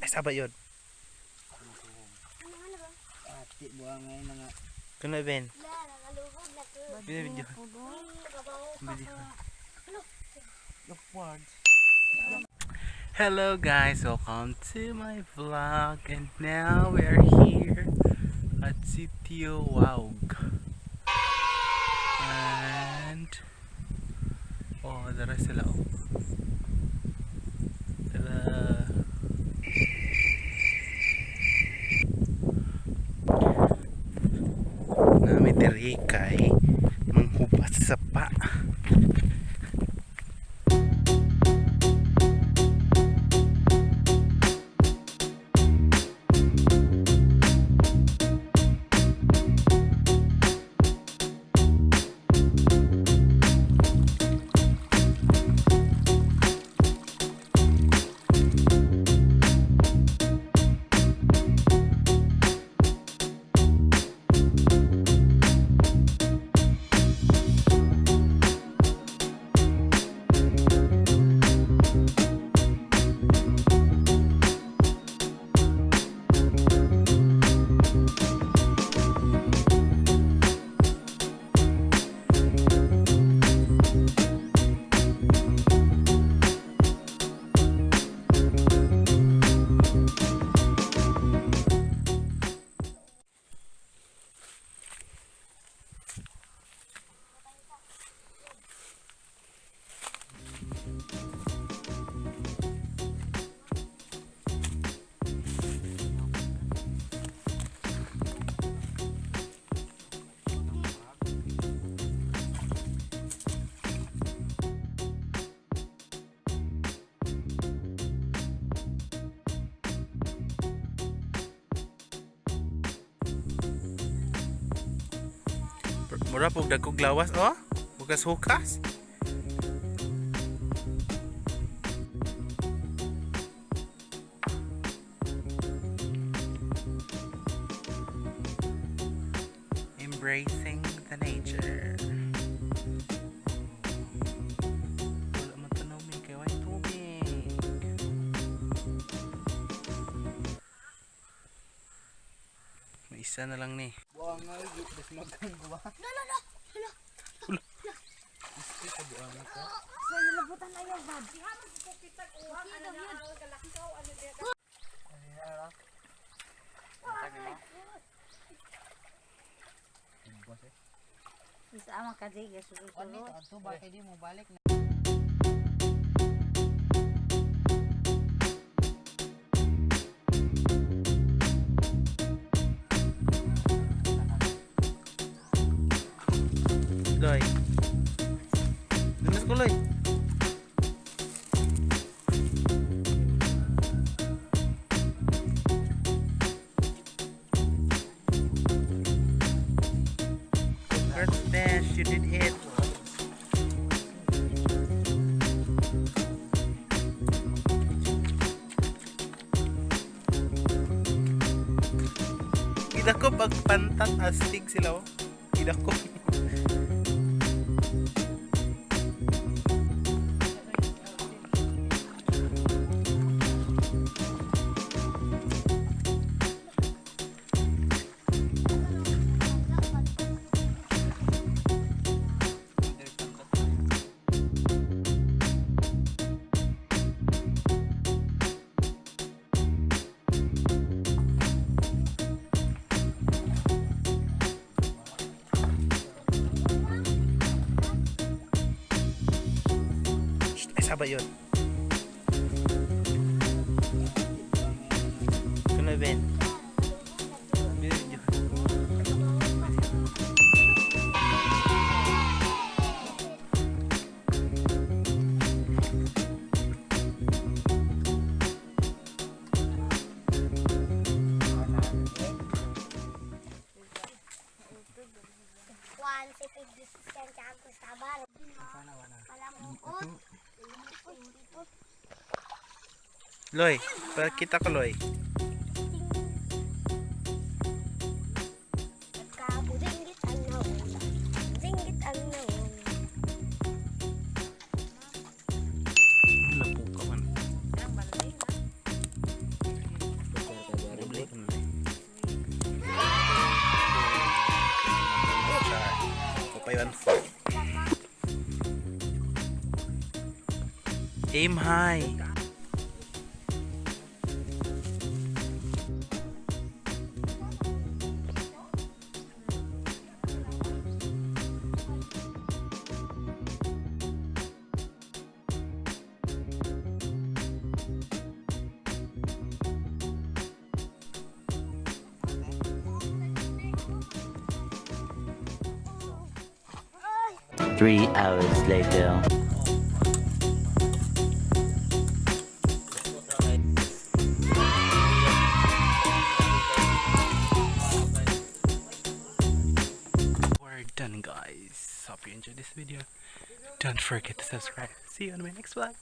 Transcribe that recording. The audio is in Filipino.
Ay, sabay yun. Ati buang ngayon na nga. Kuno, Ben. Video. Hello guys, welcome to my vlog. And now we are here at Sitio Waug. And dara sila. Tara. Nami diri kay manghubat sa sapa. Mura pug dagkog lawas hukas-hukas. Embracing the nature. Wala man tanaw min kay way tubig. May isa na lang ni. Buang ngayon bus magkangguwa. Bisa ama kadiga susunod. Ato ba kay di mo balik na. Loy. Lunas ko, Loy. Congrats, you did it. Kita ko pagpantat astig sila. Kita ko. Sabay yun. Kuno, Ben. Video. Loy, kita ko, Loy. Lapo ka man. Ayun. Aim high. Three hours later. We're done, guys. Hope you enjoyed this video. Don't forget to subscribe. See you on my next vlog.